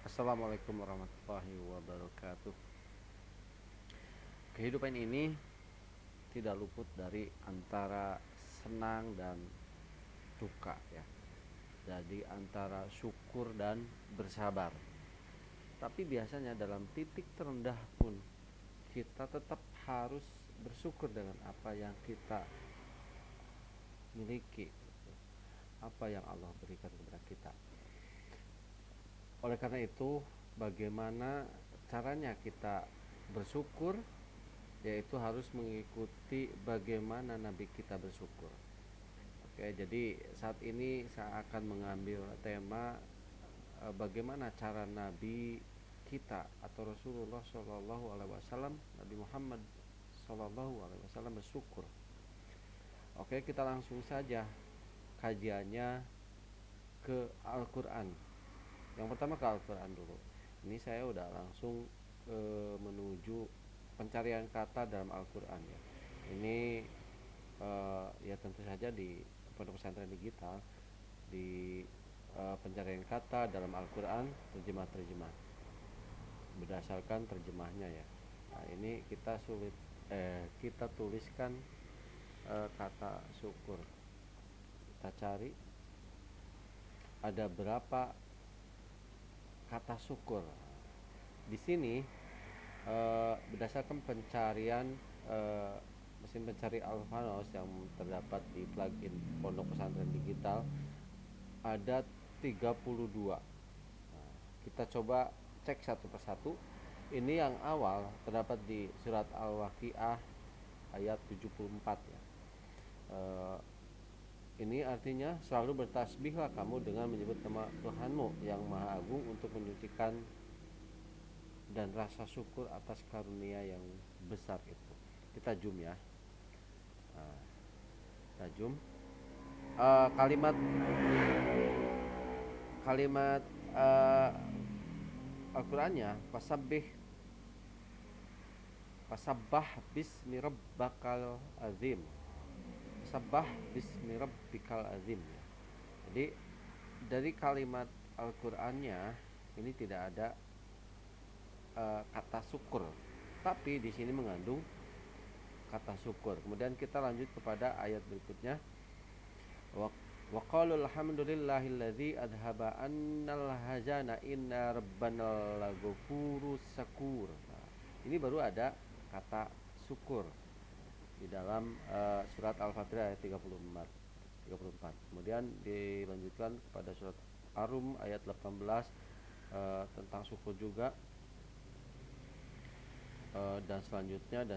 Assalamualaikum warahmatullahi wabarakatuh. Kehidupan ini tidak luput dari antara senang dan duka ya. Jadi antara syukur dan bersabar. Tapi biasanya dalam titik terendah pun kita tetap harus bersyukur dengan apa yang kita miliki, apa yang Allah berikan kepada kita. Oleh karena itu, bagaimana caranya kita bersyukur, yaitu harus mengikuti bagaimana Nabi kita bersyukur. Oke, jadi saat ini saya akan mengambil tema bagaimana cara Nabi kita atau Rasulullah Shallallahu Alaihi Wasallam, Nabi Muhammad Shallallahu Alaihi Wasallam bersyukur. Oke, kita langsung saja kajiannya ke Al-Quran. Yang pertama ke Al-Quran dulu. Ini saya udah langsung menuju pencarian kata dalam Al-Quran ya. Ini ya tentu saja di pondok pesantren digital di pencarian kata dalam Al-Quran, terjemah-terjemah berdasarkan terjemahnya ya. Nah, ini kita tuliskan kata syukur. Kita cari ada berapa kata syukur. Di sini berdasarkan pencarian mesin pencari Alphanos yang terdapat di plugin Pondok Pesantren Digital ada 32. Nah, kita coba cek satu persatu. Ini yang awal terdapat di surat Al-Waqiah ayat 74 ya. Ini artinya selalu bertasbihlah kamu dengan menyebut nama Tuhanmu yang Maha Agung untuk menyucikan dan rasa syukur atas karunia yang besar itu. Kita zoom ya. Nah, kita zoom. Kalimat Al-Qur'annya fasabbah bismi rabbikal azim. Sabbah bismi rabbikal azim. Jadi dari kalimat Al-Qur'annya ini tidak ada kata syukur, tapi di sini mengandung kata syukur. Kemudian kita lanjut kepada ayat berikutnya. Wa qalu alhamdulillahilladzi adhaba annal hazana inna rabbana laghafurus syakur. Nah, ini baru ada kata syukur di dalam surat Al-Fatihah ayat 34. Kemudian dilanjutkan kepada surat Ar-Rum ayat 18 tentang syukur juga, dan selanjutnya.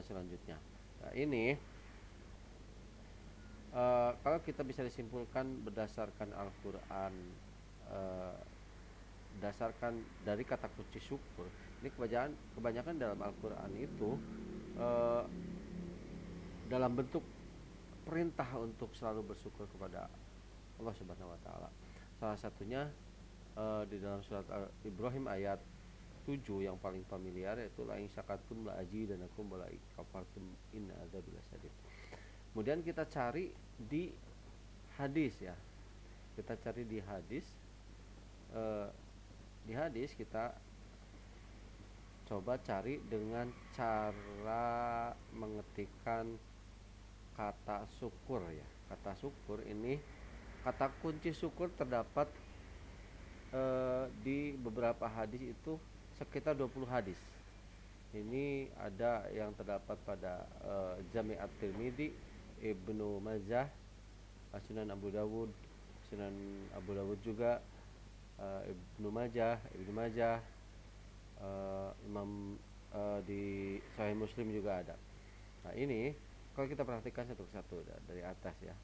Nah, ini kalau kita bisa disimpulkan berdasarkan Al-Quran, berdasarkan dari kata kunci syukur, ini kebanyakan dalam Al-Quran itu dalam bentuk perintah untuk selalu bersyukur kepada Allah Subhanahu Wa Taala. Salah satunya di dalam surat Ibrahim ayat 7 yang paling familiar, yaitu la in syakartum la azidanakum wa la in kafartum inna adzabi lasyadid. Kemudian kita cari di hadis ya. Kita cari di hadis. Di hadis kita coba cari dengan cara mengetikkan kata syukur ya. Kata syukur ini, kata kunci syukur terdapat di beberapa hadis itu sekitar 20 hadis. Ini ada yang terdapat pada Jami' at-Tirmidzi, Ibnu Majah, Sunan Abu Dawud juga, Ibnu Majah, Imam di Sahih Muslim juga ada. Nah, ini kalau kita perhatikan satu persatu dari atas ya,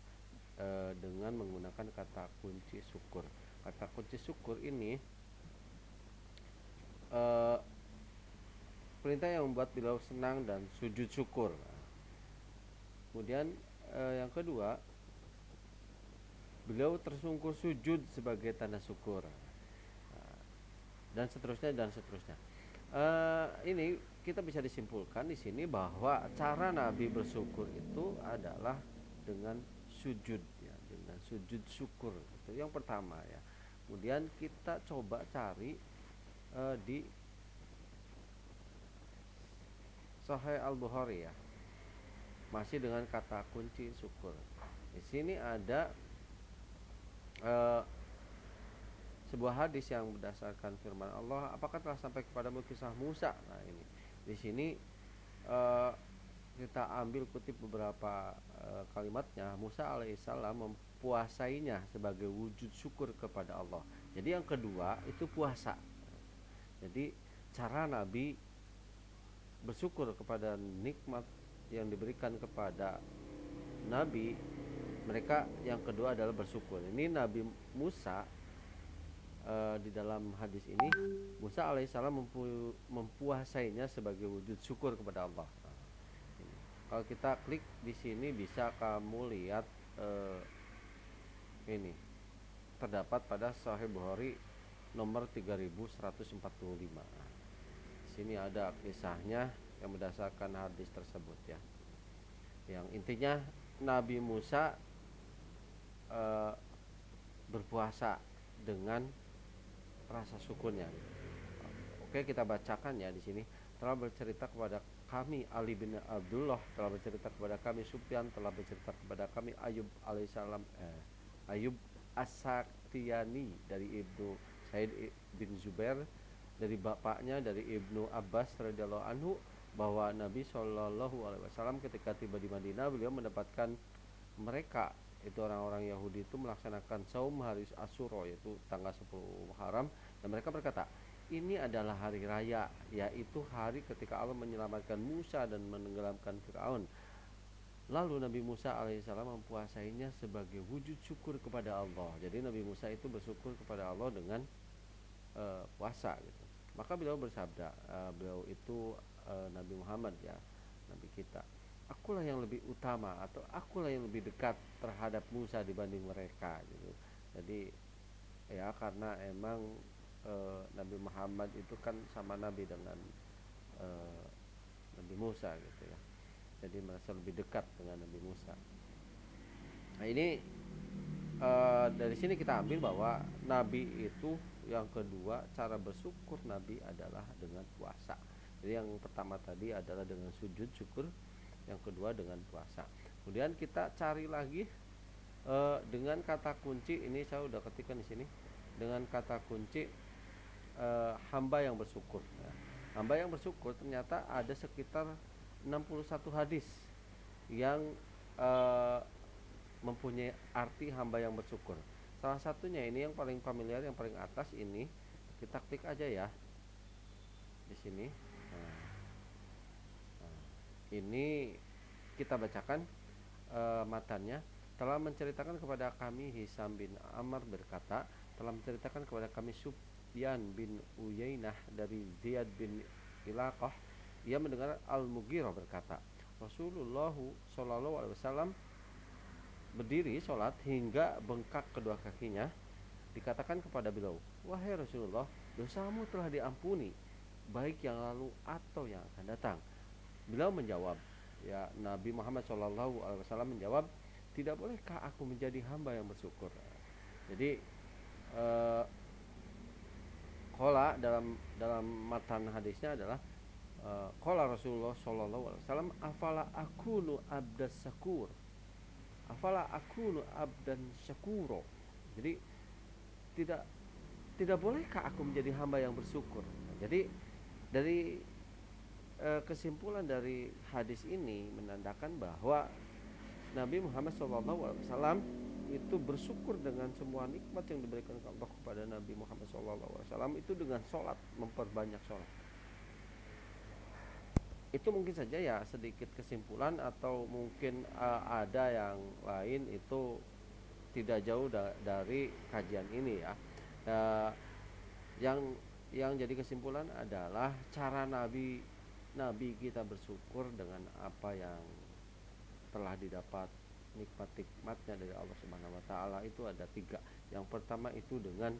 dengan menggunakan kata kunci syukur. Kata kunci syukur ini perintah yang membuat beliau senang dan sujud syukur. Kemudian yang kedua, beliau tersungkur sujud sebagai tanda syukur, dan seterusnya. Ini kita bisa disimpulkan di sini bahwa cara Nabi bersyukur itu adalah dengan sujud ya, dengan sujud syukur. Itu yang pertama ya. Kemudian kita coba cari di Sahih Al-Bukhari ya, masih dengan kata kunci syukur. Di sini ada eh, sebuah hadis yang berdasarkan firman Allah, apakah telah sampai kepadamu kisah Musa. Nah ini di sini eh, kita ambil kutip beberapa kalimatnya. Musa alaihissalam mempuasainya sebagai wujud syukur kepada Allah. Jadi yang kedua itu puasa. Jadi cara Nabi bersyukur kepada nikmat yang diberikan kepada Nabi mereka, yang kedua adalah bersyukur. Ini Nabi Musa di dalam hadis ini, Musa alaihissalam mempuasainya sebagai wujud syukur kepada Allah. Nah, kalau kita klik di sini bisa kamu lihat ini terdapat pada Sahih Bukhari nomor 3145. Nah, di sini ada kisahnya yang berdasarkan hadis tersebut ya. Yang intinya Nabi Musa berpuasa dengan rasa syukurnya. Oke, kita bacakan ya di sini. Telah bercerita kepada kami Ali bin Abdullah, telah bercerita kepada kami Sufyan, telah bercerita kepada kami Ayub alaihissalam, Ayub As-Saktiani dari Ibnu Said bin Zubair, dari bapaknya dari Ibnu Abbas radhiyallahu anhu, bahwa Nabi Shallallahu alaihi wasallam ketika tiba di Madinah, beliau mendapatkan mereka itu orang-orang Yahudi itu melaksanakan saum hari Asyura, yaitu tanggal 10 Muharram, dan mereka berkata, ini adalah hari raya, yaitu hari ketika Allah menyelamatkan Musa dan menenggelamkan Firaun. Lalu Nabi Musa alaihissalam mempuasainya sebagai wujud syukur kepada Allah. Jadi Nabi Musa itu bersyukur kepada Allah dengan puasa gitu. Maka beliau bersabda, beliau itu Nabi Muhammad ya, Nabi kita, akulah yang lebih utama atau akulah yang lebih dekat terhadap Musa dibanding mereka gitu. Jadi ya karena emang Nabi Muhammad itu kan sama Nabi dengan Nabi Musa gitu ya. Jadi merasa lebih dekat dengan Nabi Musa. Nah ini dari sini kita ambil bahwa Nabi itu yang kedua cara bersyukur Nabi adalah dengan puasa. Jadi yang pertama tadi adalah dengan sujud syukur, yang kedua dengan puasa. Kemudian kita cari lagi dengan kata kunci, ini saya udah ketikkan di sini, dengan kata kunci hamba yang bersyukur. Ya. Hamba yang bersyukur ternyata ada sekitar 61 hadis yang mempunyai arti hamba yang bersyukur. Salah satunya ini yang paling familiar, yang paling atas ini, kita klik aja ya di sini. Ini kita bacakan matanya. Telah menceritakan kepada kami Hisam bin Amr berkata, telah menceritakan kepada kami Sufyan bin Uyainah dari Ziyad bin Ilaqah, ia mendengar Al-Mughirah berkata, Rasulullah Shallallahu alaihi wasallam berdiri sholat hingga bengkak kedua kakinya. Dikatakan kepada beliau, wahai Rasulullah, dosamu telah diampuni, baik yang lalu atau yang akan datang. Beliau menjawab, ya Nabi Muhammad SAW menjawab, tidak bolehkah aku menjadi hamba yang bersyukur? Jadi qala dalam matan hadisnya adalah qala Rasulullah SAW, afala akunu abdas syakur, afala akunu abdan syakuro. Jadi tidak bolehkah aku menjadi hamba yang bersyukur? Jadi dari kesimpulan dari hadis ini menandakan bahwa Nabi Muhammad SAW itu bersyukur dengan semua nikmat yang diberikan Allah kepada Nabi Muhammad SAW itu dengan sholat, memperbanyak sholat. Itu mungkin saja ya sedikit kesimpulan, atau mungkin ada yang lain itu tidak jauh dari kajian ini ya. Yang jadi kesimpulan adalah cara Nabi kita bersyukur dengan apa yang telah didapat nikmat-nikmatnya dari Allah Subhanahu wa taala itu ada 3. Yang pertama itu dengan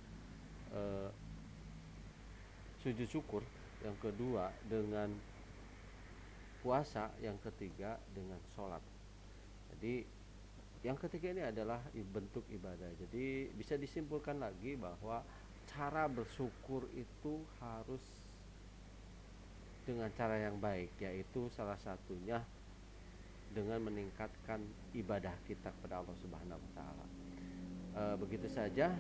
sujud syukur, yang kedua dengan puasa, yang ketiga dengan sholat. Jadi yang ketiga ini adalah bentuk ibadah. Jadi bisa disimpulkan lagi bahwa cara bersyukur itu harus dengan cara yang baik, yaitu salah satunya dengan meningkatkan ibadah kita kepada Allah Subhanahu wa taala. Begitu saja.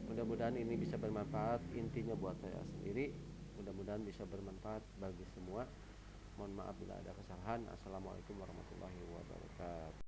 Mudah-mudahan ini bisa bermanfaat, intinya buat saya sendiri. Mudah-mudahan bisa bermanfaat bagi semua. Mohon maaf bila ada kesalahan. Assalamualaikum warahmatullahi wabarakatuh.